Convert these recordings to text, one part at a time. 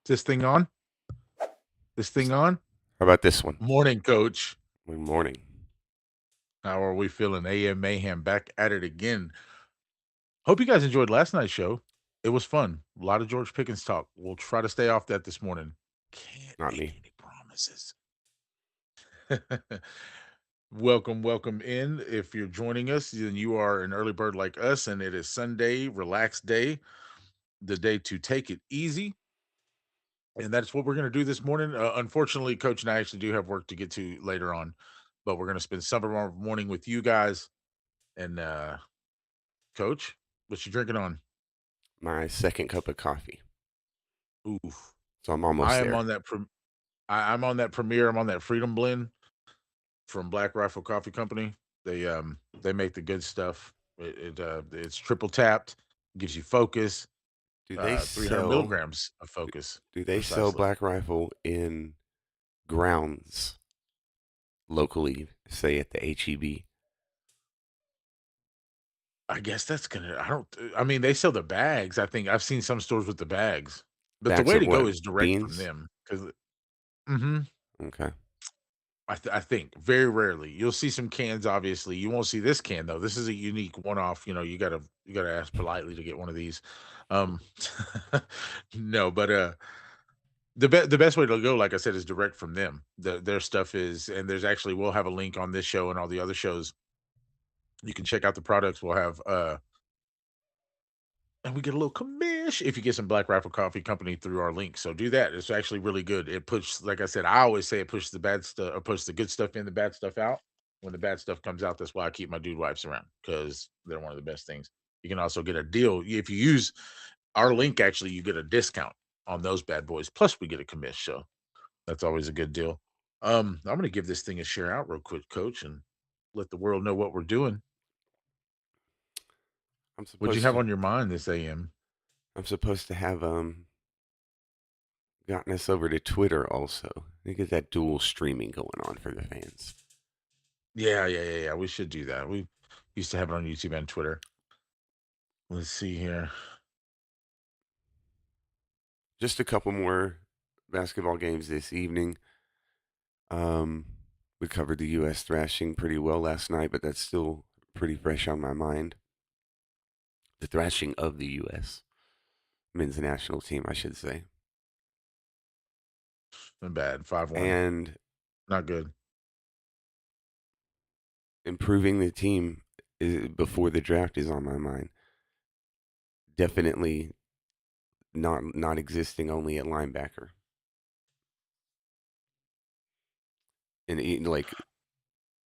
This thing on? This thing on? How about this one? Morning, coach. Good morning. How are we feeling? AM Mayhem back at it again. Hope you guys enjoyed last night's show. It was fun. A lot of George Pickens talk. We'll try to stay off that this morning. Can't Not make me. any promises. Welcome in. If you're joining us, then you are an early bird like us, and it is Sunday, relaxed day, the day to take it easy. And that's what we're going to do this morning. Unfortunately, Coach and I actually do have work to get to later on, but we're going to spend some of our morning with you guys. And Coach, what you drinking on? My second cup of coffee. Oof, So I'm I almost am there. on that. I'm on that Premier. I'm on that Freedom Blend from Black Rifle Coffee Company. They make the good stuff. It's triple tapped, gives you focus. Do they 300 sell milligrams of focus, do they sell precisely. Black Rifle in grounds locally, say at the HEB? I guess that's gonna. I don't. I mean, they sell the bags. I think I've seen some stores with the bags, but the Bags way of to go what? is direct from Beans? them because. Mm-hmm. Okay. I think very rarely you'll see some cans. Obviously, you won't see this can though. This is a unique one-off. You gotta ask politely to get one of these. Um, no, but the best way to go, like I said, is direct from them. Their stuff is, and there's actually we'll have a link on this show and all the other shows. You can check out the products. We'll have and we get a little commish if you get some Black Rifle Coffee Company through our link. So do that. It's actually really good. It pushes, like I said, I always say it pushes the bad stuff or pushes the good stuff in, the bad stuff out. When the bad stuff comes out, that's why I keep my dude wipes around because they're one of the best things. You can also get a deal if you use our link. Actually, you get a discount on those bad boys. Plus, we get a commish. So that's always a good deal. I'm gonna give this thing a share out real quick, Coach, and let the world know what we're doing. I'm What'd you supposed have to on your mind this AM? I'm supposed to have gotten us over to Twitter also. I get that dual streaming going on for the fans. Yeah. We should do that. We used to have it on YouTube and Twitter. Let's see here. Just a couple more basketball games this evening. Um, we covered the U.S. thrashing pretty well last night, but that's still pretty fresh on my mind. The thrashing of the U.S. men's national team, I should say, Not bad. 5-1. and Not good. improving the team before the draft is on my mind. Definitely not existing only at linebacker, and like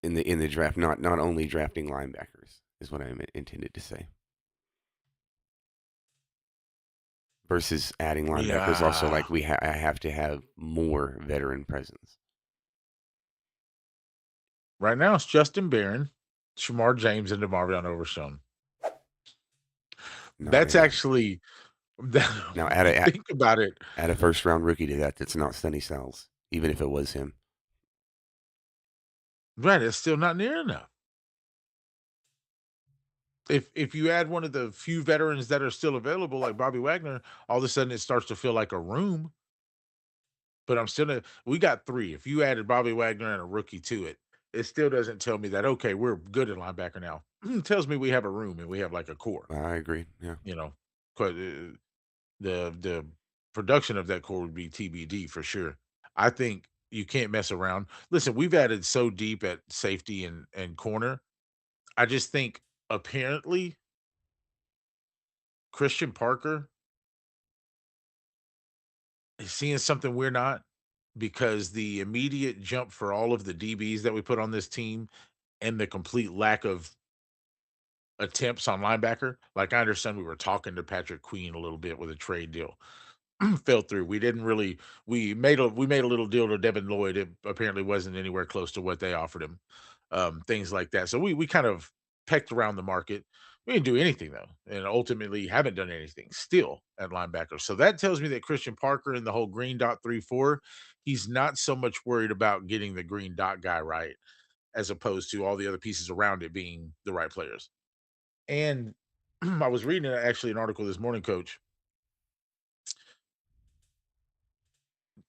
in the draft, not only drafting linebackers is what I intended to say. Versus adding linebackers, also Yeah. like I have to have more veteran presence. Right now it's Justin Barron, Shamar James, and DeMarvion Overshown. Now That's add actually that, now when you think about it. add a first round rookie to that. That's not Sonny Styles, even if it was him. Right, it's still not near enough. If you add one of the few veterans that are still available, like Bobby Wagner, all of a sudden it starts to feel like a room. But I'm still we got 3. If you added Bobby Wagner and a rookie to it, it still doesn't tell me that, okay, we're good at linebacker now. It tells me we have a room and we have, like, a core, I agree. Yeah. you know? 'Cause, the production of that core would be TBD for sure. I think you can't mess around. Listen, we've added so deep at safety and corner. I just think apparently Christian Parker is seeing something we're not because the immediate jump for all of the DBs that we put on this team and the complete lack of attempts on linebacker. Like I understand we were talking to Patrick Queen a little bit with a trade deal. Fell through. We didn't really we made a little deal to Devin Lloyd. It apparently wasn't anywhere close to what they offered him. Things like that. So we kind of pecked around the market. We didn't do anything though, and ultimately haven't done anything still at linebacker. So that tells me that Christian Parker and the whole green dot 3-4, he's not so much worried about getting the green dot guy right as opposed to all the other pieces around it being the right players. And I was reading actually an article this morning, Coach.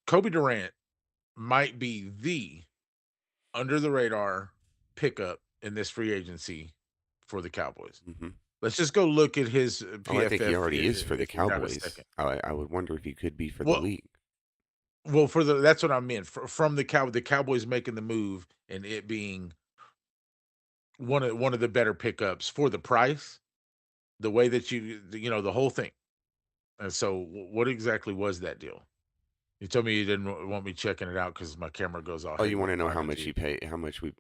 Kobe Durant might be the under the radar pickup in this free agency for the Cowboys. Mhm. Let's just go look at his Oh, I think he PFF already is for the if we got a Cowboys. second. I would wonder if he could be for the Well, league. for the that's what I meant from the Cowboys making the move and it being one of the better pickups for the price, the way that the whole thing. And so, what exactly was that deal? You told me you didn't want me checking it out because my camera goes all Oh, you haywire wanna know how talking much to you. he pay how much we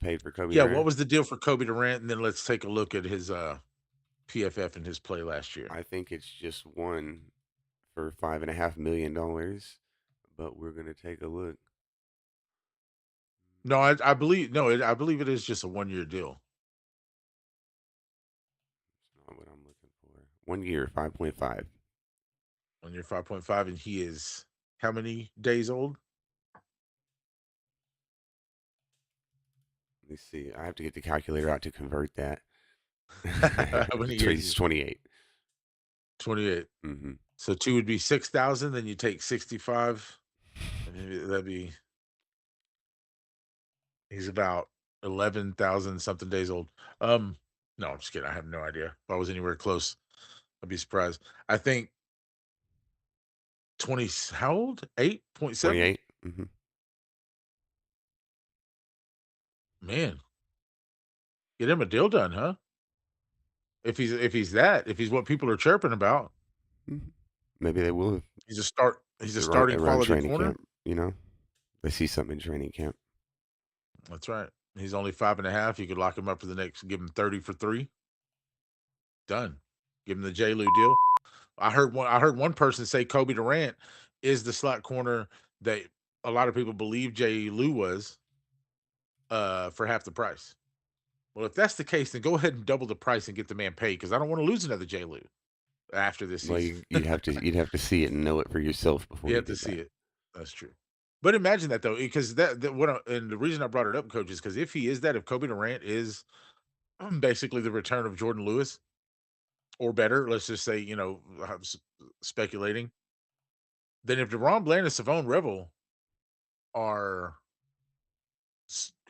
paid for Kobe Yeah, what Durant? was the deal for Kobe Durant? And then let's take a look at his PFF and his play last year. I think it's just one for $5.5 million, but we're gonna take a look. No, I believe no, I believe it is just a 1 year deal. That's not what I'm looking for. 1 year, 5.5. 1 year 5.5, and he is how many days old? Let me see. I have to get the calculator out to convert that. How many years He's is 28. 28. Mhm. So 2 would be 6,000, then you take 65. Maybe that'd be he's about 11,000 something days old. No, I'm just kidding. I have no idea. If I was anywhere close, I'd be surprised. I think 20 how old? 8.7? 28. Mhm. Man, get him a deal done, huh? If he's what people are chirping about, Mhm. Maybe they will he's if a they're run starting around quality training corner. camp, you know? They see something in training camp. That's right. He's only 5.5. You could lock him up for the next, give him 30 for 3. Done. Give him the J. Lou deal. I heard one person say Kobe Durant is the slot corner that a lot of people believe J. Lou was for half the price. Well, if that's the case, then go ahead and double the price and get the man paid because I don't want to lose another J. Lou after this Well, season. you'd have to see it and know it for yourself before You you have to did see that. it. That's true. But imagine that though, because that and the reason I brought it up, coach, is because if he is that, if Kobe Durant is basically the return of Jordan Lewis or better, let's just say, speculating, then if DeRon Bland and Savone Revel are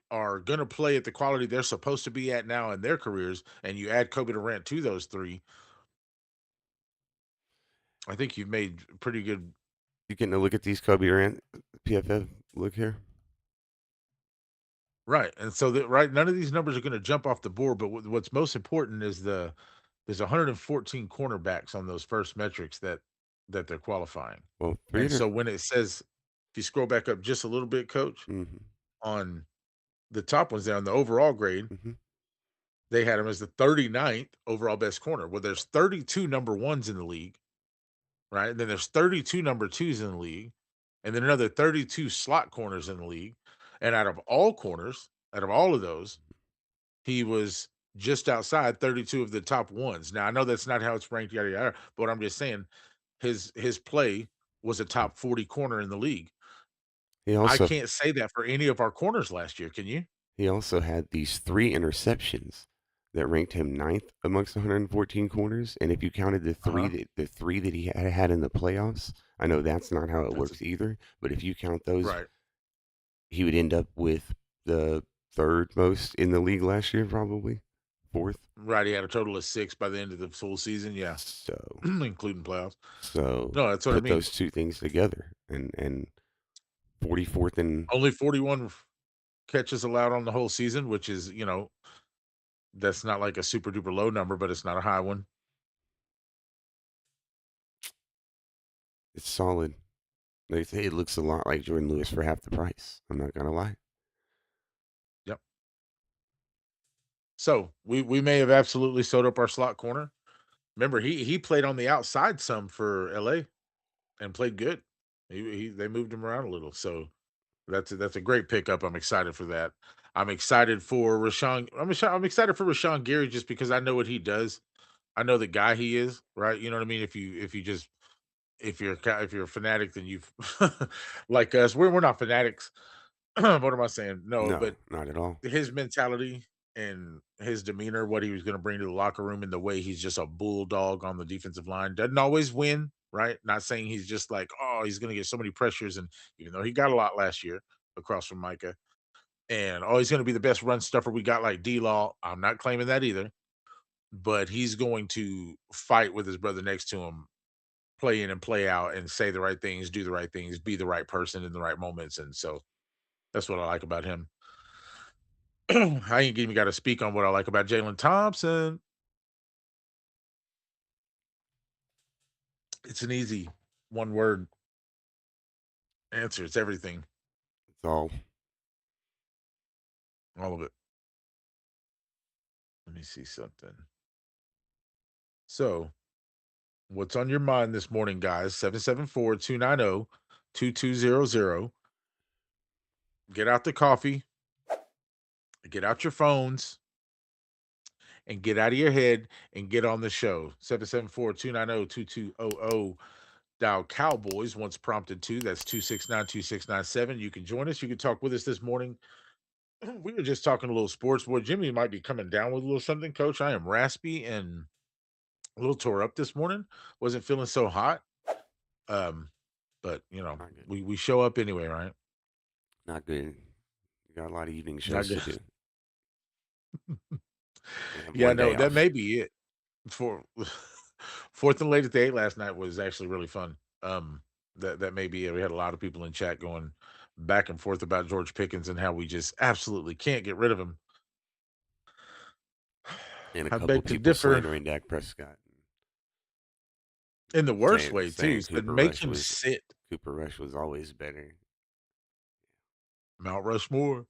are going to play at the quality they're supposed to be at now in their careers, and you add Kobe Durant to those three, I think you've made pretty good. You getting a look at these Kobe Durant PFF look here? Right. And so that right, none of these numbers are going to jump off the board, but what's most important is there's 114 cornerbacks on those first metrics that they're qualifying. Well, And 300. so when it says if you scroll back up just a little bit, coach, Mhm. on the top ones there on the overall grade, Mhm. they had him as the 39th overall best corner. Well, there's 32 number ones in the league, right? And then there's 32 number twos in the league, and then another 32 slot corners in the league. And out of all corners, out of all of those, he was just outside 32 of the top ones. Now I know that's not how it's ranked, yada yada, but what I'm just saying, his play was a top 40 corner in the league. He I also can't say that for any of our corners last year. Can you? he also had these 3 interceptions that ranked him ninth amongst 114 corners, and if you counted Uh-huh. the 3 that he had in the playoffs, I know that's not how it That's a works either, but if you count those, right. he would end up with the 3rd most in the league last year, probably 4th. Right. He had a total of 6 by the end of the full season. Yeah. So Including playoffs. so No, that's what I put mean. those 2 things together and 44th and Only 41 catches allowed on the whole season, which is, that's not like a super duper low number, but it's not a high one. it's solid. They say it looks a lot like Jordan Lewis for half the price. I'm not gonna lie. Yep. So we may have absolutely sewed up our slot corner. Remember, he played on the outside some for LA and played good. He they moved him around a little. So that's a great pickup. I'm excited for that. I'm excited for Rashawn. I'm excited for Rashawn Gary just because I know what he does. I know the guy he is, right? You know what I mean? If you just if you're a fanatic, then you've like us. We're not fanatics. What am I saying? No, No, but not at all. his mentality and his demeanor, what he was going to bring to the locker room, and the way he's just a bulldog on the defensive line. Doesn't always win, right? Not saying he's just like, oh, he's going to get so many pressures, and even though he got a lot last year across from Micah, and oh, he's going to be the best run stuffer we got like D Law. I'm not claiming that either, but he's going to fight with his brother next to him, play in and play out, and say the right things, do the right things, be the right person in the right moments, and so that's what I like about him. I ain't even got to speak on what I like about Jalen Thompson. It's an easy one word answer. It's everything, It's all all of it. Let me see something. So, what's on your mind this morning, guys? 774-290-2200. Get out the coffee, get out your phones, and get out of your head and get on the show. 774-290-2200. Dial Cowboys once prompted to. That's 269-2697. You can join us. You can talk with us this morning. We were just talking a little sports. Boy, Jimmy might be coming down with a little something, coach. I am raspy and a little tore up this morning. Wasn't feeling so hot. Um, but not good. we show up anyway, right? Not good. You got a lot of evening Not shows to good. do. You have Yeah, one no, day that off. may be it. For fourth and late at the eight last night was actually really fun. That may be it. We had a lot of people in chat going back and forth about George Pickens and how we just absolutely can't get rid of him. And a I couple beg to people differ slandering Dak Prescott. in the worst Saying way too. saying Said make him sit. Cooper Rush was always better. Mount Rushmore.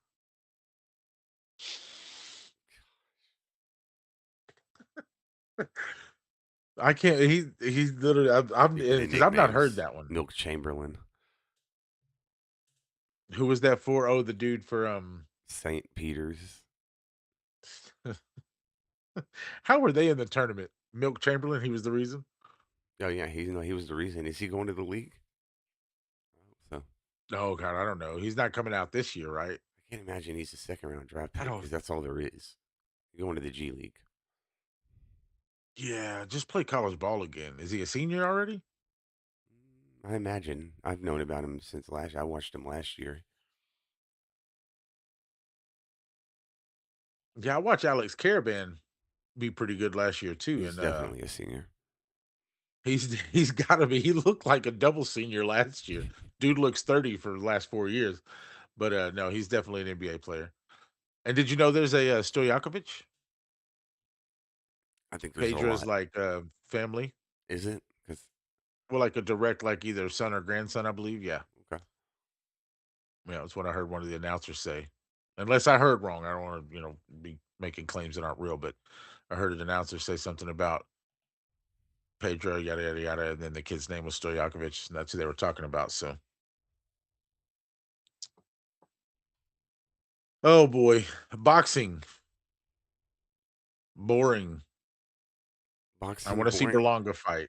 I can't. He's literally. I'm The because I've not heard nicknames that one. Milk Chamberlain, Who was that for? Oh, the dude for St. Peter's. How were they in the tournament? Milk Chamberlain. He was the reason. Oh yeah, he was the reason. Is he going to the league? So Oh God, I don't know. He's not coming out this year, right? I can't imagine he's a second round draft I pick don't. because that's all there is. You're going to the G League. Yeah, just play college ball again. Is he a senior already? I imagine. I've known about him since last. I watched him last year. Yeah, I watched Alex Caravan be pretty good last year too, He's and definitely a senior. he's got to be. He looked like a double senior last year. Dude looks 30 for the last 4 years, but no, he's definitely an NBA player. And did you know there's a Stojakovic, I think there's a Pedro's lot. like family? Is it? Because Well, like a direct, like either son or grandson, I believe. Yeah, okay, yeah, that's what I heard one of the announcers say. Unless I heard wrong, I don't want to, be making claims that aren't real. But I heard an announcer say something about Pedro, yada yada yada, and then the kid's name was Stojakovic, and that's who they were talking about. So, oh boy, boxing, boring. I boxing want to see boring. Berlanga fight.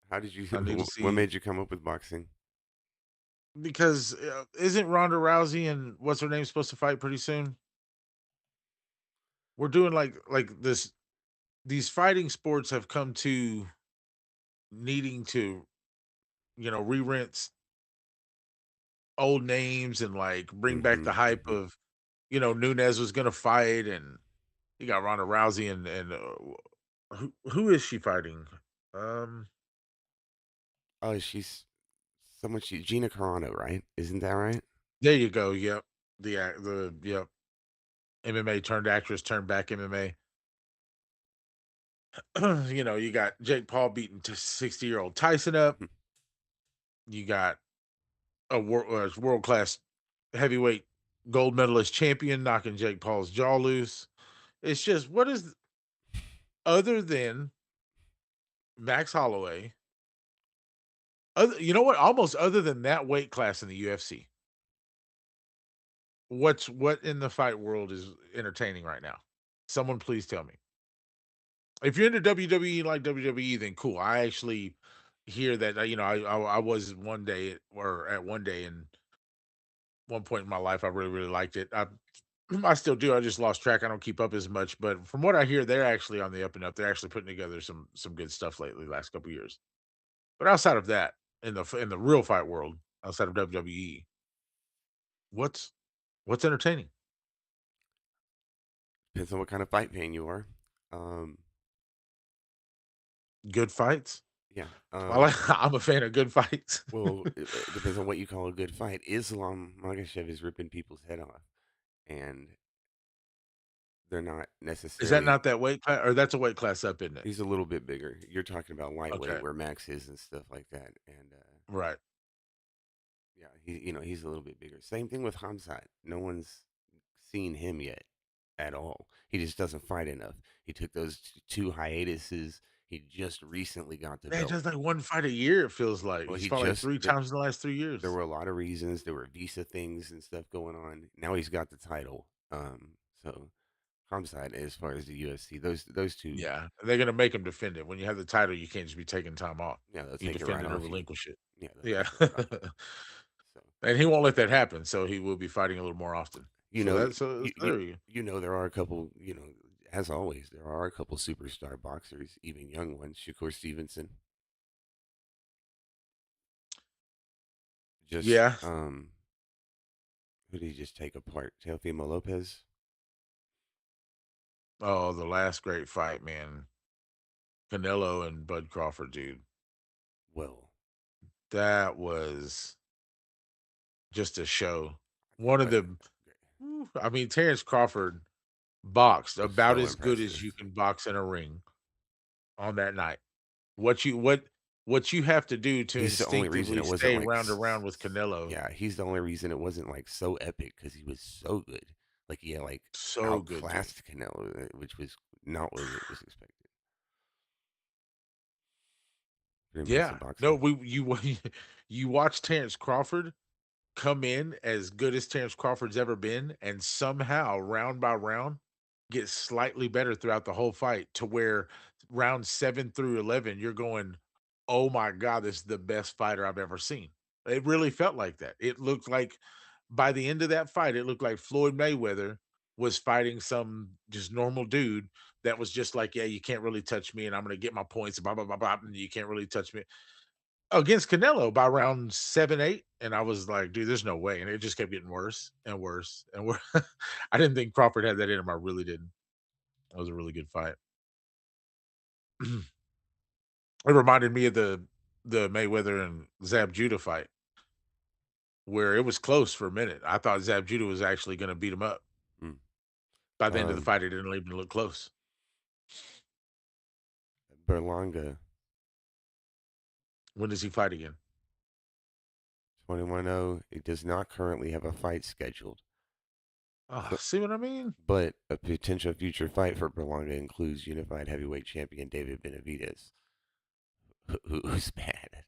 How did you? I need to What see made you come up with boxing? because isn't Ronda Rousey and what's her name supposed to fight pretty soon? We're doing like this. These fighting sports have come to needing to re-rinse old names and like bring back Mm-hmm, the hype mm-hmm. of Nunez was gonna fight, and you got Ronda Rousey and who is she fighting? Um, Oh, she's someone. Gina Carano, right? Isn't that right? there you go. Yep, the yep MMA turned actress turned back MMA. You got Jake Paul beating 60-year-old Tyson up. You got a world class heavyweight gold medalist champion knocking Jake Paul's jaw loose. It's just what is other than Max Holloway. You know what? Almost other than that weight class in the UFC, what in the fight world is entertaining right now? Someone please tell me. If you're into WWE like WWE, then cool. I actually hear that I was one day or at one day in one point in my life I really liked it. I still do. I just lost track. I don't keep up as much, but from what I hear, they're actually on the up and up. They're actually putting together some good stuff lately, last couple years. But outside of that, in the real fight world, outside of WWE, what's what's entertaining? Depends on what kind of fight fan you are. Um, Good fights? yeah. I like I'm a fan of good fights. Well, it depends on what you call a good fight. Islam Makhachev is ripping people's head off, and they're not Is that necessarily. not that weight class, or that's a weight class up, isn't it? He's a little bit bigger. You're talking about lightweight, Okay, where Max is and stuff like that, and right. yeah, he's a little bit bigger. Same thing with Hamzat. No one's seen him yet at all. He just doesn't fight enough. He took those two hiatuses. He just recently got the Man, he belt. does like 1 fight a year, it feels like. Well, He's he fought like just 3 times in the last 3 there years. were a lot of reasons. There were visa things and stuff going on. Now he's got the title. So Hamzat, as far as the UFC, those two, Yeah, they're gonna make him defend it. When you have the title, you can't just be taking time off. yeah, they'll You take it defend right it or off you. relinquish it. Yeah, they'll Yeah. take it right off you. So And he won't let that happen, so he will be fighting a little more often. you So know, so you, you there you go. you know there are a couple. As always, there are a couple superstar boxers, even young ones. Shakur Stevenson just Yeah. who did he just take apart? Teofimo Lopez. Oh, the last great fight, man. Canelo and Bud Crawford, dude. Well, That was just a show. One of but the I mean, Terrence Crawford boxed was about so as good as impressive. you can box in a ring on that night. What you what what you have to do to He's the only reason instinctively it wasn't stay like, round to round with Canelo, yeah, he's the only reason it wasn't like so epic because he was so good. Like he had like so good, dude. outclassed Canelo, which was not what was expected. Very Yeah. impressive No, boxer. we you you watch Terrence Crawford come in as good as Terrence Crawford's ever been, and somehow round by round get slightly better throughout the whole fight to where round 7 through 11, you're going, "Oh my god, this is the best fighter I've ever seen." It really felt like that. It looked like by the end of that fight, it looked like Floyd Mayweather was fighting some just normal dude that was just like, "Yeah, you can't really touch me, and I'm gonna get my points, blah, blah, blah, blah, and you can't really touch me." Against Canelo by round 7, 8, and I was like, "Dude, there's no way," and it just kept getting worse and worse and worse. I didn't think Crawford had that in him, I really didn't. That was a really good fight. It reminded me of the Mayweather and Zab Judah fight, where it was close for a minute. I thought Zab Judah was actually gonna beat him up. Mm. By the end of the Um, fight, it didn't even look close. Berlanga, When does he fight again? 21-0. He does not currently have a fight scheduled, Oh, but see what I mean? but a potential future fight for Berlanga includes unified heavyweight champion David Benavidez, who's bad.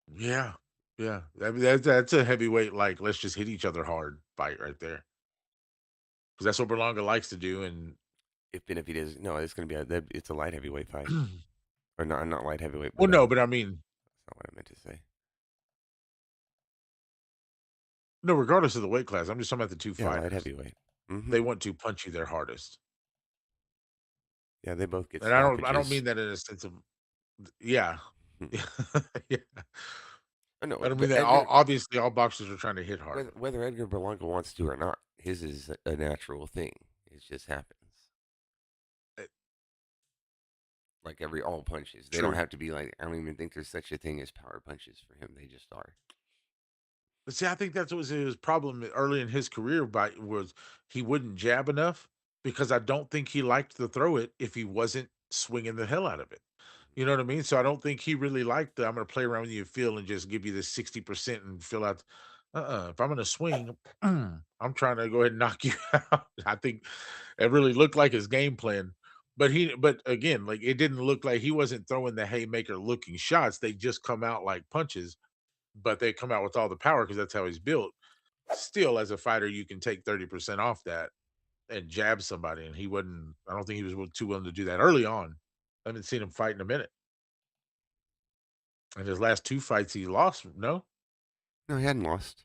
Yeah. Yeah. I mean, that's a heavyweight, like, let's just hit each other hard fight right there, because that's what Berlanga likes to do, and If Benavidez, no, it's gonna be it's a light heavyweight fight, or not light heavyweight, well, but no, but I mean, that's not what I meant to say. no, regardless of the weight class, I'm just talking about the 2 Yeah, light fighters. heavyweight. Hmm. They want to punch you their hardest, Yeah, they both get and I don't stoppages. mean that in a sense of yeah. Hmm. Yeah. I know, I don't mean but that obviously, all boxers are trying to hit hard. whether Edgar Berlanga wants to or not, his is a natural thing. It just happens. Eh, Like every all punches, they don't true. have to be like. I don't even think there's such a thing as power punches for him. They just are. But see, I think that was his problem early in his career by was he wouldn't jab enough because I don't think he liked to throw it if he wasn't swinging the hell out of it. You know what I mean? So I don't think he really liked the I'm gonna play around with you feel and just give you this 60% and fill out. If I'm gonna swing, I'm trying to go ahead and knock you out. I think it really looked like his game plan. But again, like it didn't look like he wasn't throwing the haymaker looking shots. They just come out like punches, but they come out with all the power because that's how he's built. Still, as a fighter, you can take 30% off that and jab somebody, and he wasn't. I don't think he was too willing to do that early on. I haven't seen him fight in a minute. And his last 2 fights he lost, no? No, he hadn't lost.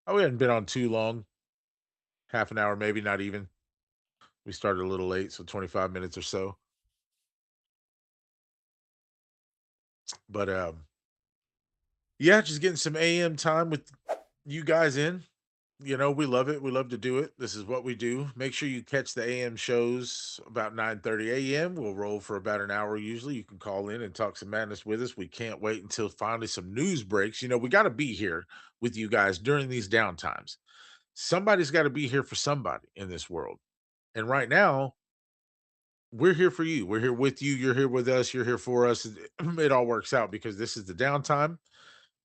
Oh, we hadn't been on too long, half an hour, maybe, not even. We started a little late, so 25 minutes or so. But yeah, just getting some AM time with you guys in. You know, we love it. We love to do it. This is what we do. Make sure you catch the AM shows about 9:30 AM. We'll roll for about an hour usually. You can call in and talk some madness with us. We can't wait until finally some news breaks. You know, we got to be here with you guys during these downtimes. Somebody's got to be here for somebody in this world. And right now, we're here for you. We're here with you. You're here with us. You're here for us. It all works out because this is the downtime.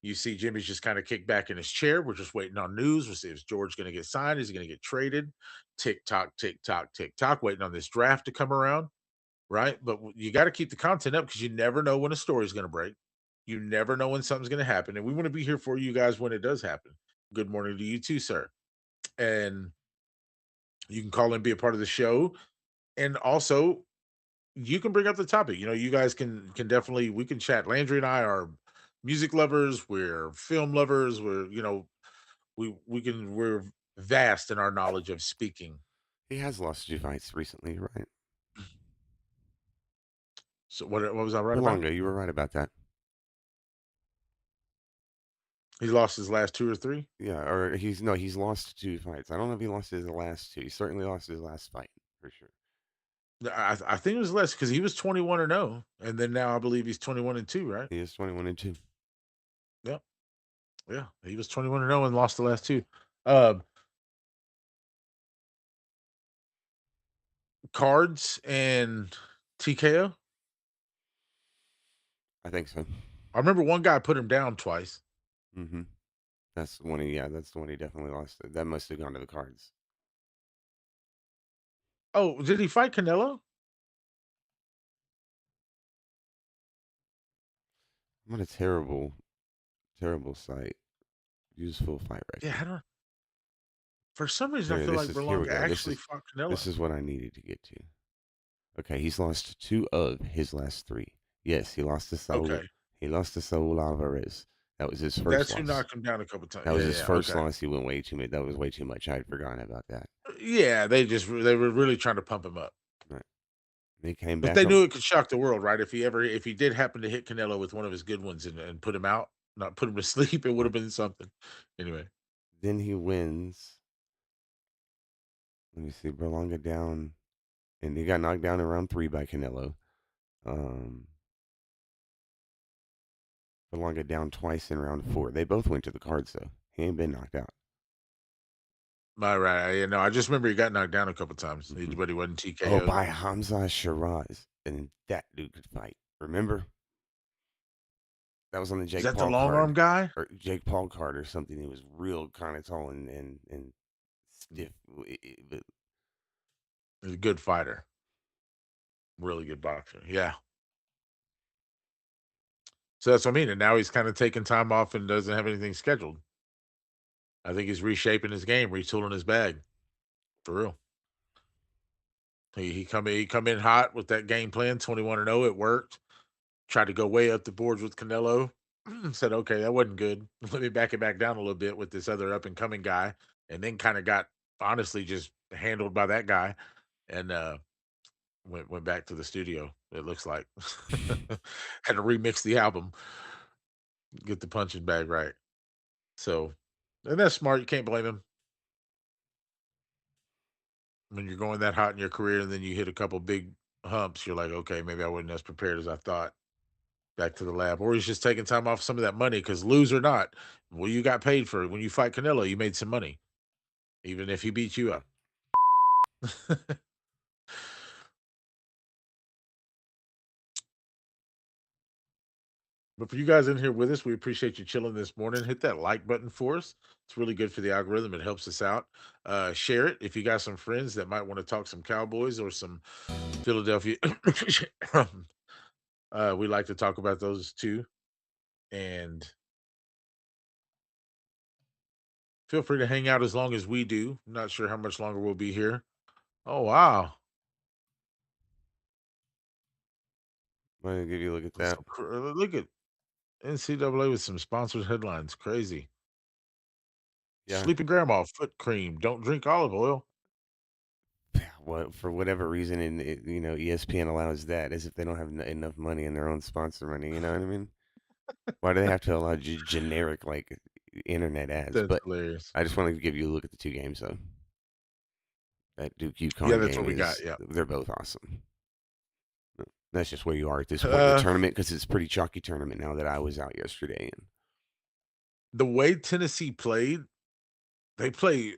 You see Jimmy's just kind of kicked back in his chair. We're just waiting on news. We'll see, is George going to get signed? Is he going to get traded? Tick tock, tick tock, tick tock. Waiting on this draft to come around, right? But you got to keep the content up because you never know when a story's going to break. You never know when something's going to happen, and we want to be here for you guys when it does happen. Good morning to you too, sir. And you can call and be a part of the show, and also you can bring up the topic. You know, you guys can definitely, we can chat. Landry and I are music lovers. We're film lovers. We're vast in our knowledge of speaking. He has lost 2 fights recently, right? So what was I right about? Berlanga, you were right about that. He lost his last 2 or 3? Yeah, or he's lost 2 fights. I don't know if he lost his last 2. He certainly lost his last fight, for sure. I think it was less because he was 21-0, and then now I believe he's 21-2, right? He is 21-2. Yep. Yeah. He was 21-0 and lost the last 2. Um, Cards and TKO. I think so. I remember one guy put him down twice. Mhm. That's the one he definitely lost. That must have gone to the cards. Oh, did he fight Canelo? I'm on a terrible, terrible site. Use full fight Yeah, record. I don't. For some reason, I Here, feel this like is here we Berlanga go. actually fought This Canelo. is what I needed to get to. Okay, he's lost 2 of his last 3. Yes, Okay, He lost to Saul Alvarez. That was his first that's who loss. knocked him down a couple times. That was Yeah, his yeah, first okay. loss. He went way too much. That was way too much. I had forgotten about that. Yeah, they were really trying to pump him up, Right. And he came but back they on. knew it could shock the world, right? If he did happen to hit Canelo with one of his good ones and put him out, not put him to sleep, it would have been something. Anyway, Then he wins. Let me see. Berlanga down, and he got knocked down in round 3 by Canelo. Um, Berlanga down twice in round 4. They both went to the cards though. He ain't been knocked out. my right, you know, I just remember he got knocked down a couple times, Hmm. but he wasn't Oh, TKO'd. by Hamza Shiraz, and that dude could fight. Remember? That was on the Is Jake that the Paul long arm card, guy? or Jake Paul card, or something. He was real kind of tall and stiff. But He's a good fighter, really good boxer. Yeah, so that's what I mean. And now he's kind of taking time off and doesn't have anything scheduled. I think he's reshaping his game, retooling his bag for real. He come in hot with that game plan, 21-0. It worked. Tried to go way up the boards with Canelo. Said, okay, that wasn't good. Let me back it back down a little bit with this other up and coming guy. And then kind of got honestly just handled by that guy and went back to the studio, it looks like. Had to remix the album, get the punching bag right. So and that's smart. You can't blame him. When you're going that hot in your career and then you hit a couple big humps, you're like, okay, maybe I wasn't as prepared as I thought. Back to the lab, or he's just taking time off some of that money because lose or not, well, you got paid for it. When you fight Canelo, you made some money, even if he beat you up. But for you guys in here with us, we appreciate you chilling this morning. Hit that like button for us. It's really good for the algorithm. It helps us out. Share it if you got some friends that might want to talk some Cowboys or some Philadelphia. We like to talk about those too. And feel free to hang out as long as we do. I'm not sure how much longer we'll be here. Oh, wow. I'm gonna give you a look at That's that. some look at NCAA with some sponsored headlines. Crazy. Yeah. Sleeping grandma, foot cream. Don't drink olive oil. What for whatever reason, and ESPN allows that as if they don't have enough money in their own sponsor money. You know what I mean? Why do they have to allow generic like internet ads? That's But hilarious. I just wanted to give you a look at the two games though. That Duke Yeah, UConn that's game what we got, is yeah. they're both awesome. That's just where you are at this point in the Uh, tournament because it's a pretty chalky tournament now that I was out yesterday. And the way Tennessee played, they play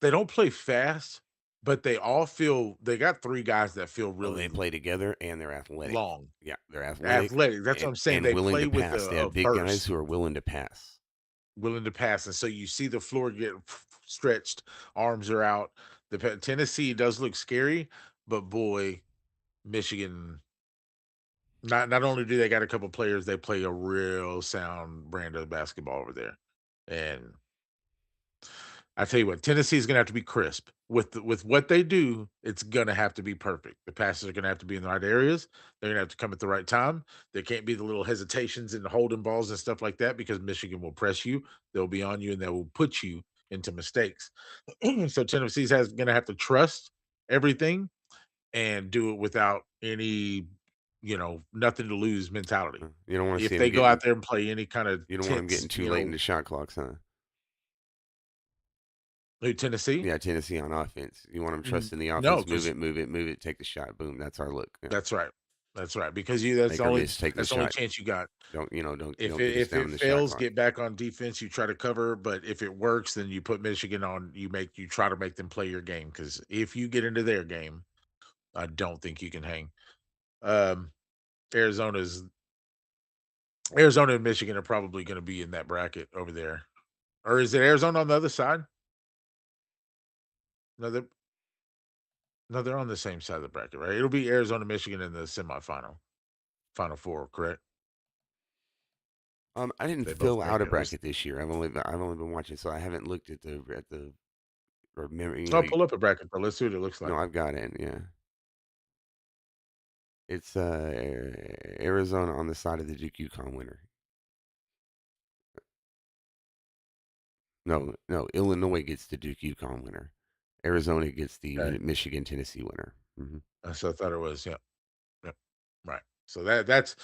they don't play fast, but they got 3 guys that feel oh, they really play together and they're athletic. long. Yeah, they're athletic Athletic, that's what and I'm saying, and they willing play to with pass. They a have big guys burst, who are willing to pass. willing to pass, and so you see the floor get stretched, arms are out. Tennessee does look scary, but boy, Michigan, not only do they got a couple players, they play a real sound brand of basketball over there, and I tell you what, Tennessee is gonna have to be crisp with what they do. It's gonna have to be perfect. The passes are gonna have to be in the right areas. They're gonna have to come at the right time. There can't be the little hesitations and holding balls and stuff like that because Michigan will press you. They'll be on you and they will put you into mistakes. So Tennessee's has gonna have to trust everything and do it without any, nothing to lose mentality. You don't want to If see them they go getting. out there and play any kind of You don't want them tense, getting too late into shot clocks, huh? Tennessee. Yeah, Tennessee on offense. You want them trusting the No, offense. Move because it, move it, move it. Take the shot. Boom. That's our look. Yeah. that's right. That's right, because you that's Make the or only miss. Take the that's the only shot. chance you got. Don't get us If down it in the shot fails, clock. get back on defense, you try to cover, but if it works, then you put Michigan on, you try to make them play your game, because if you get into their game, I don't think you can hang. Um, Arizona's Arizona and Michigan are probably gonna be in that bracket over there. Or is it Arizona on the other side? No, they're on the same side of the bracket, right? It'll be Arizona, Michigan in the semifinal, Final 4, correct? I didn't They both fill make out a it, or bracket this year. I've only been watching, so I haven't looked at the or memory. I'll pull up a bracket, though, let's see what it looks No, like. I've got it. Yeah, it's Arizona on the side of the Duke UConn winner. No, no, Illinois gets the Duke UConn winner. Arizona gets the Okay. Michigan Tennessee winner. That's what I thought it was, yeah. Yep. Right. So that's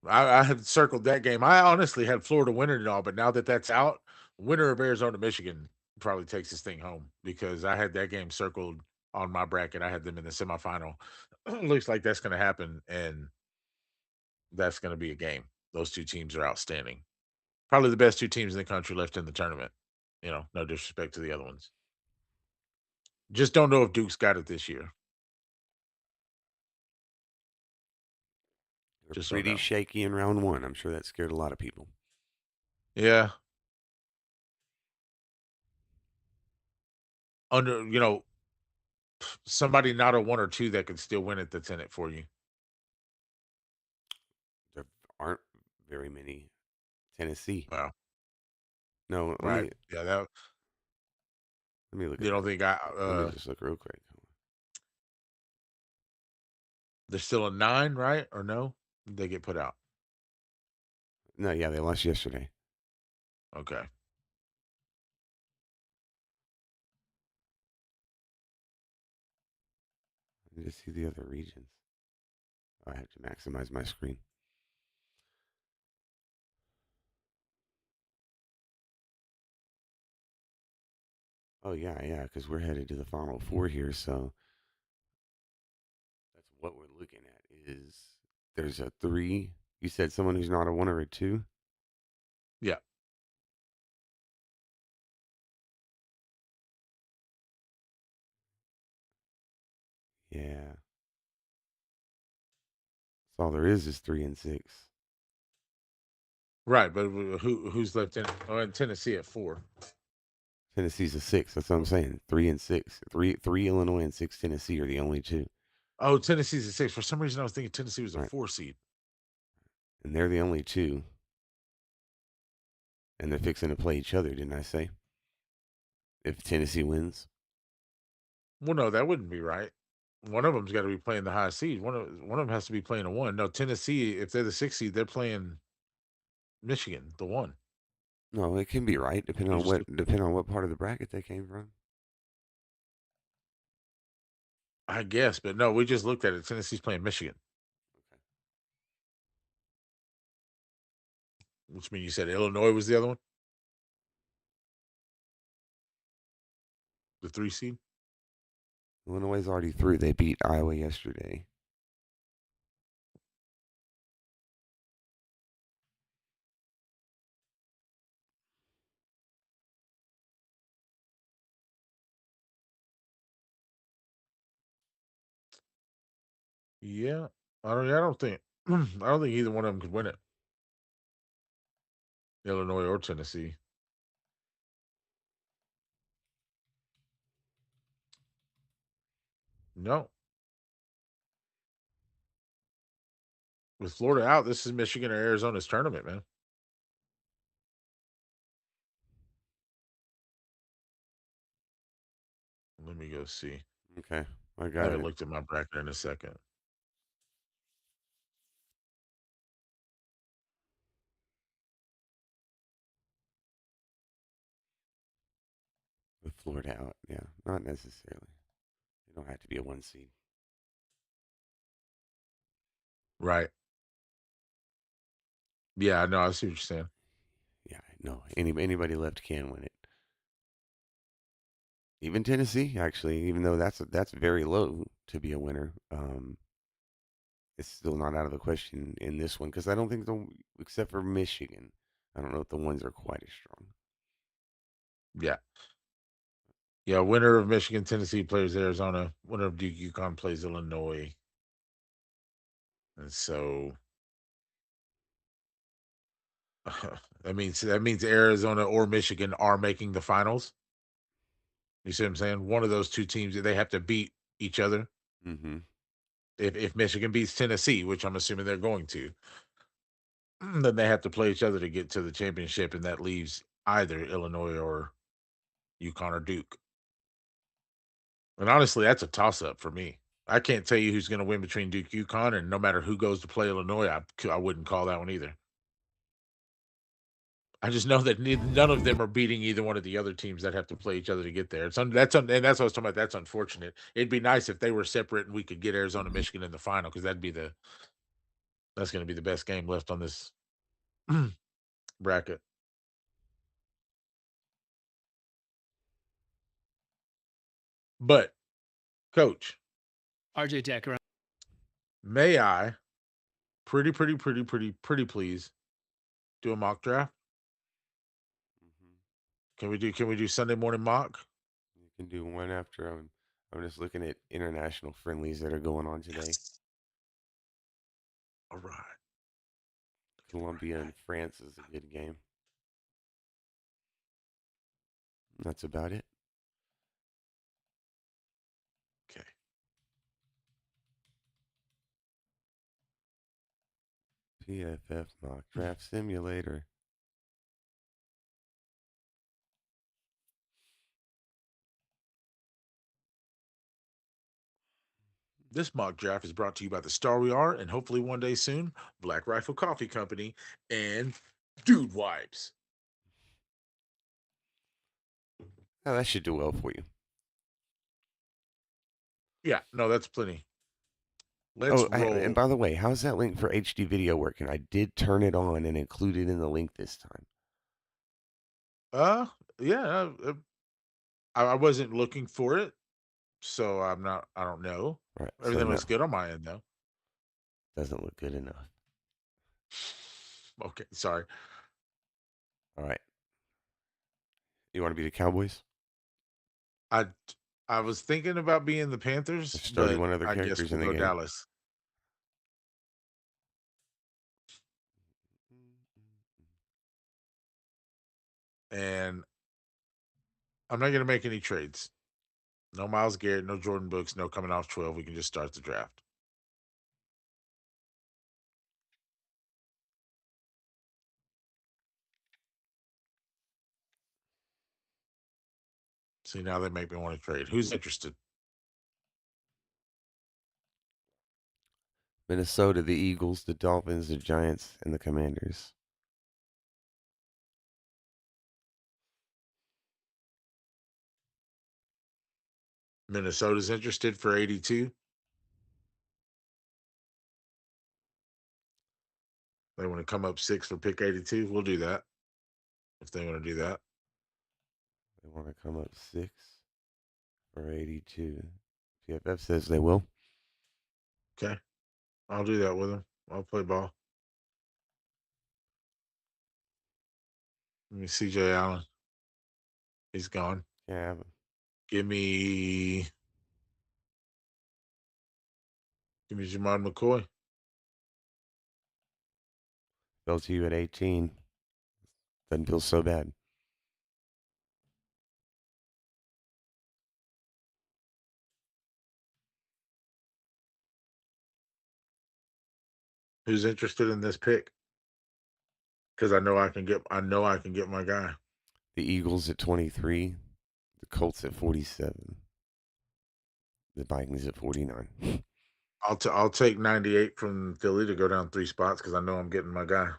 I had circled that game. I honestly had Florida winning it all, but now that that's out, winner of Arizona Michigan probably takes this thing home because I had that game circled on my bracket. I had them in the semifinal. Looks like that's going to happen, and that's going to be a game. Those two teams are outstanding. Probably the best two teams in the country left in the tournament. No disrespect to the other ones. Just don't know if Duke's got it this year. They're Just don't pretty know. shaky in round one. I'm sure that scared a lot of people. Yeah. Under, somebody not a 1 or 2 that could still win it that's in it for you. There aren't very many. Tennessee. Wow. No, Right. Yeah, that let me look you at don't that. think I Let me just look real quick. there's still a 9, right? Or no? They get put out. No, yeah, they lost yesterday. Okay. Let me just see the other regions. I have to maximize my screen. Oh yeah, yeah, because we're headed to the final four here. So that's what we're looking at. Is there's a three? You said someone who's not a one or a two? Yeah. Yeah. That's all there is 3 and 6. Right, but who's left in in Tennessee at 4? Tennessee's a six. That's what I'm saying. 3 and 6. Three Illinois and 6 Tennessee are the only two. Oh, Tennessee's at 6. For some reason I was thinking Tennessee was a Right. 4 seed. And they're the only two. And they're fixing to play each other, didn't I say? If Tennessee wins. Well, no, that wouldn't be right. One of them's got to be playing the high seed. One of them has to be playing a 1. No, Tennessee, if they're the 6 seed, they're playing Michigan, the 1. No, it can be right, You just depending on what part of the bracket they came from. I guess, but no, we just looked at it. Tennessee's playing Michigan. Okay. which means you said Illinois was the other one, the 3 seed? Illinois is already through. They beat Iowa yesterday. Yeah. I don't think I don't think either one of them could win it, Illinois or Tennessee. No. With Florida out, this is Michigan or Arizona's tournament, man. Let me go see. Okay, I I got haven't it. looked at my bracket in a second. With Florida out, yeah, not necessarily. You don't have to be a 1 seed. Right. Yeah, no, I see what you're saying. Yeah, no. Anybody left can win it. Even Tennessee, actually, even though that's very low to be a winner, it's still not out of the question in this one because I don't think except for Michigan, I don't know if the ones are quite as strong. Yeah. Yeah, winner of Michigan, Tennessee plays Arizona. Winner of Duke, UConn plays Illinois. And so that means Arizona or Michigan are making the finals. You see what I'm saying? One of those two teams they have to beat each other. Mm-hmm. If Michigan beats Tennessee, which I'm assuming they're going to, then they have to play each other to get to the championship, and that leaves either Illinois or UConn or Duke. And honestly, that's a toss up for me. I can't tell you who's going to win between Duke, UConn, and no matter who goes to play Illinois, I wouldn't call that one either. I just know that none of them are beating either one of the other teams that have to play each other to get there. And that's what I was talking about. That's unfortunate. It'd be nice if they were separate and we could get Arizona, Michigan in the final because that's going to be the best game left on this bracket. But coach, RJ Decker. may I pretty please do a mock draft? Mm-hmm. Can we do Sunday morning mock? You can do one after. I'm just looking at international friendlies that are going on today. Yes. All right. Get the right Colombia guy. and France is a good game. That's about it. Okay. PFF mock draft simulator. This mock draft is brought to you by the Star We Are and hopefully one day soon, Black Rifle Coffee Company and Dude Wipes. Oh, that should do well for you. Yeah, no, that's plenty. Let's Oh, and roll. by the way, how's that link for HD video working? I did turn it on and include it in the link this time. Uh, yeah, I wasn't looking for it, so I'm not. I don't know. Right. So Everything no, looks good on my end, though. doesn't look good enough. Okay, sorry. All right. You want to be the Cowboys? I I was thinking about being the Panthers, There's but 31 other I guess characters in we'll the go game. Dallas. And I'm not going to make any trades. No Miles Garrett, no Jordan Brooks, no coming off 12. We can just start the draft. See, now they make me want to trade. Who's interested? Minnesota, the Eagles, the Dolphins, the Giants, and the Commanders. Minnesota's interested for 82. They want to come up 6 for pick 82. We'll do that if they want to do that. They want to come up 6 for 82. PFF says they will. Okay. I'll do that with them. I'll play ball. Give me CJ Allen. He's gone. Yeah, Give me Jamad McCoy. fell to you at 18. Doesn't feel so bad. Who's interested in this pick? Because I know I can get my guy. The Eagles at 23. The Colts at 47. The Vikings at 49. I'll take 98 from Philly to go down 3 spots because I know I'm getting my guy.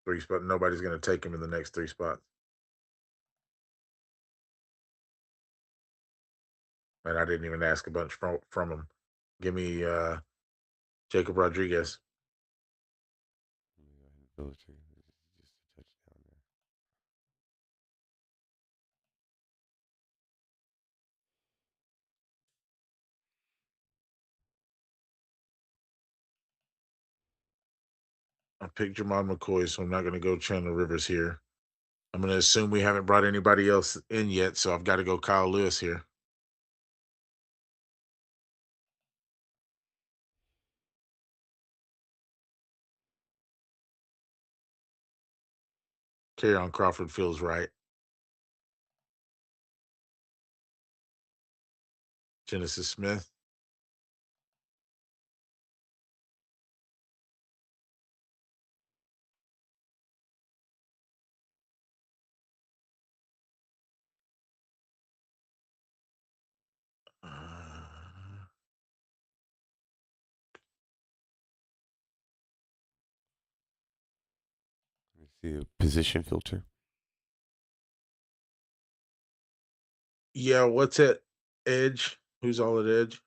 3 spot. Nobody's going to take him in the next 3 spots. And I didn't even ask a bunch from him. Give me Jacob Rodriguez. Just a touchdown there. I picked Jamon McCoy, so I'm not going to go Chandler Rivers here. I'm going to assume we haven't brought anybody else in yet, so I've got to go Kyle Lewis here. Kerryon Crawford feels right. Genesis Smith. Let's see the position filter. Yeah, what's at edge? Who's all at edge?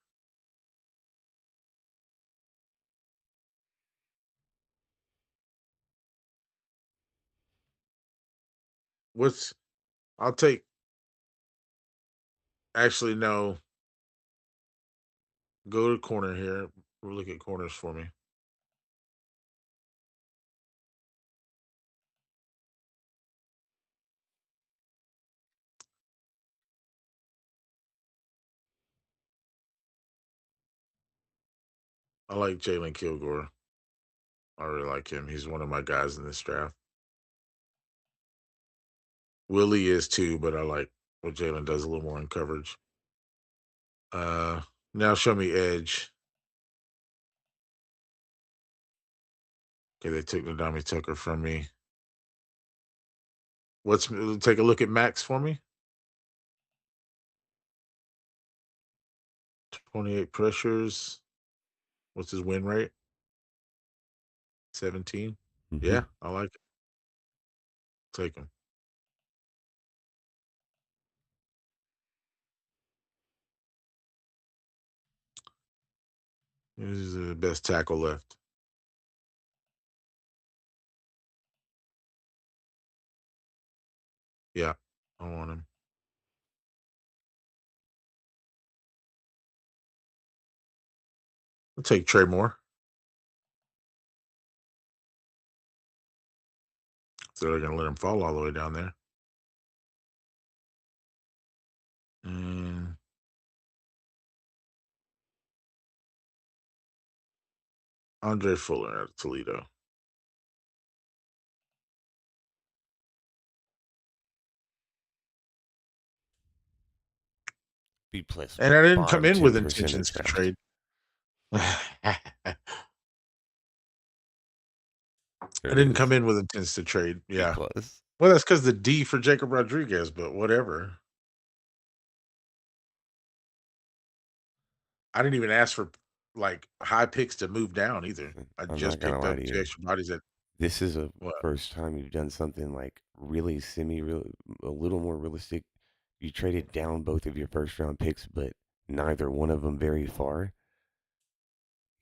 What's I'll take actually no. Go to corner here. We'll look at corners for me. I like Jalen Kilgore. I really like him. He's one of my guys in this draft. Willie is too, but I like what Jalen does a little more in coverage. Uh Now show me edge. Okay, they took Nadami Tucker from me. Take a look at Max for me? 28 pressures. What's his win rate? 17. Mm-hmm. Yeah, I like it. Take him. He's the best tackle left. Yeah, I want him. I'll take Trey Moore. So they're gonna let him fall all the way down there. And Andre Fuller out of Toledo. B plus And I didn't come bottom in with 10% of intentions to draft. trade. I There it didn't is. come in with intents to trade. B Yeah. plus. Well, that's because the D for Jacob Rodriguez, but whatever. I didn't even ask for like high picks to move down either. I I'm not just gonna picked lie up to two you. extra bodies at This is a what? first time you've done something like really semi-real, a little more realistic. You traded down both of your first round picks, but neither one of them very far.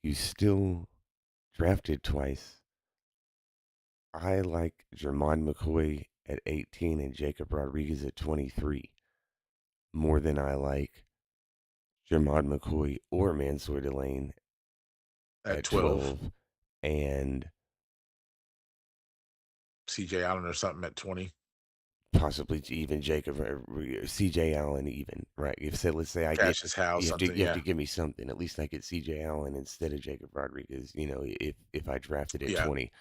You still drafted twice. I like Jermon McCoy at 18 and Jacob Rodriguez at 23 more than I like Jermon McCoy or Mansour Delane At at 12, 12 and CJ Allen or something at 20. possibly even Jacob or CJ Allen even, right? If say let's say I get Cassius Howe, something. you have Yeah. to give me something. At least I get CJ Allen instead of Jacob Rodriguez, if I drafted at Yeah. 20.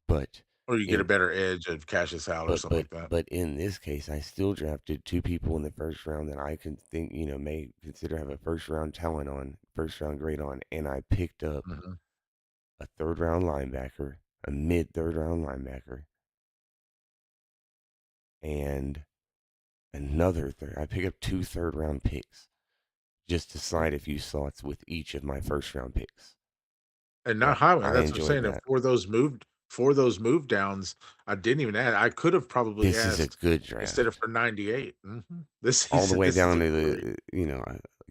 But Or you get a in better edge of Cassius Howe or something like that. but in this case, I still drafted two people in the first round that I can think, may consider have a first round grade on, and I picked up Mhm. a third round linebacker, a mid third round linebacker, and another third. I picked up two third round picks just to slide a few slots with each of my first round picks. And And not highway, I that's what I'm enjoyed saying, and that. for those move downs, I didn't even add I could have probably This is a asked good instead of draft. for 98. This All is the way this is down a to great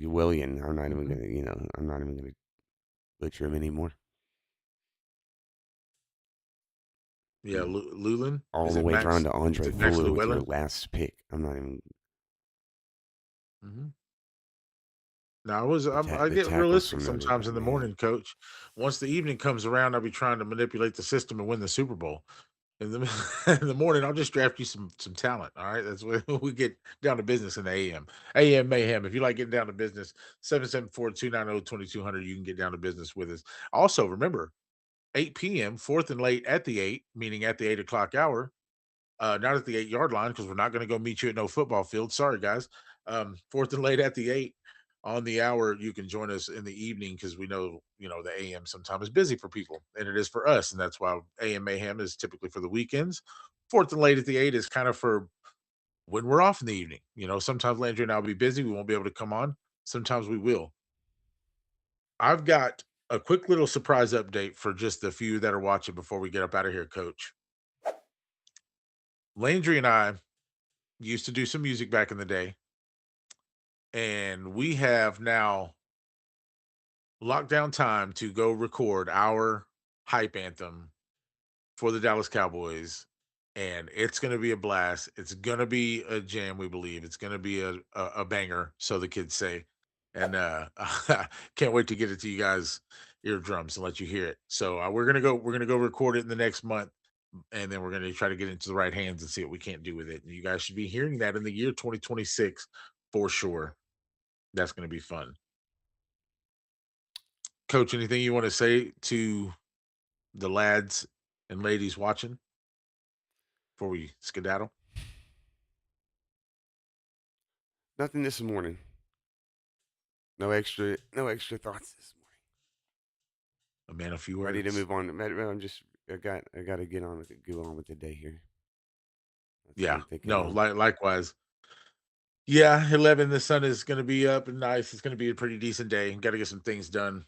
William. mhm. I'm not even gonna butcher him anymore. Yeah, You know, Lulin? all the way down to Is Andre it Max Fuller with your Llewellyn? last pick. I'm not even Mhm. No, I the get tackles realistic from Notre sometimes in Dame, the man. morning, coach. Once the evening comes around, I'll be trying to manipulate the system and win the Super Bowl. In the in the morning, I'll just draft you some talent. All right. That's where we get down to business in the AM. AM Mayhem. If you like getting down to business, 774-290-2200, you can get down to business with us. Also, remember, 8 p.m., fourth and late at the 8, meaning at the 8 o'clock hour, not at the 8 yard line because we're not going to go meet you at no football field. Sorry, guys. Fourth and late at the 8 on the hour. You can join us in the evening because we know the AM sometimes is busy for people, and it is for us, and that's why AM Mayhem is typically for the weekends. Fourth and late at the 8 is kind of for when we're off in the evening. Sometimes Landry and I'll be busy. We won't be able to come on. Sometimes we will. I've got a quick little surprise update for just the few that are watching before we get up out of here, Coach. Landry and I used to do some music back in the day, and we have now locked down time to go record our hype anthem for the Dallas Cowboys, and it's going to be a blast. It's going to be a jam, we believe. It's going to be a banger, so the kids say. And can't wait to get it to you guys eardrums and let you hear it. So we're gonna go record it in the next month, and then we're gonna try to get into the right hands and see what we can't do with it. And you guys should be hearing that in the year 2026 for sure. That's gonna be fun. Coach, anything you want to say to the lads and ladies watching before we skedaddle? Nothing this morning. No extra thoughts this morning. A man, a few Ready to words. move on. I got to go on with the day here. That's what Yeah, I'm thinking no, on. likewise. Yeah, 11. The sun is going to be up and nice. It's going to be a pretty decent day. Got to get some things done,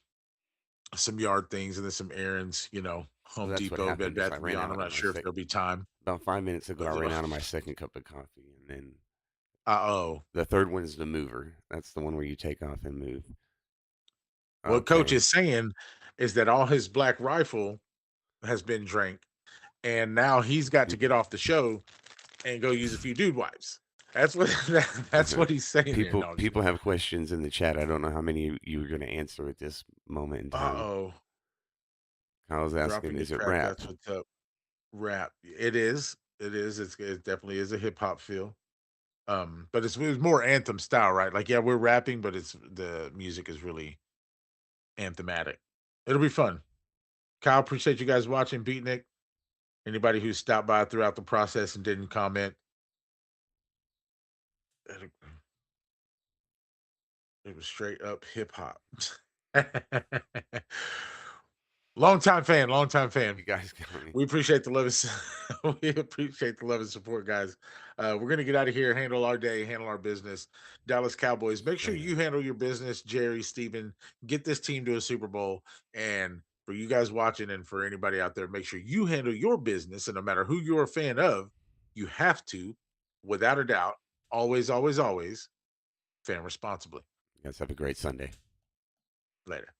some yard things, and then some errands. So Home that's what Depot, Bed happened. Is I Bath and ran Beyond. out I'm of not my sure if sec there'll be time. about 5 minutes ago. I But ran out of my second cup of coffee, and then oh, the third one is the mover. That's the one where you take off and move. what Coach Okay. is saying is that all his Black Rifle has been drank, and now he's got to get off the show and go use a few dude wipes. That's what that's what he's saying there. No, I'm just People have questions in the chat. I don't know how many you are going to answer at this moment in time. uh-oh. Kyle's asking, Dropping the is it crack, rap? that's what's up. Rap. It is. It is. It definitely is a hip hop feel. But it's more anthem style, right? Like, yeah, we're rapping, but it's the music is really anthematic. It'll be fun. Kyle, appreciate you guys watching Beatnik. Anybody who stopped by throughout the process and didn't comment, it it was straight up hip hop. Long time fan. You guys got me. We appreciate the love we appreciate the love and support, guys. We're gonna get out of here, handle our day, handle our business. Dallas Cowboys. Make sure Later. you handle your business, Jerry, Steven. Get this team to a Super Bowl. And for you guys watching and for anybody out there, make sure you handle your business. And no matter who you're a fan of, you have to, without a doubt, always, always, always fan responsibly. You guys have a great Sunday. Later.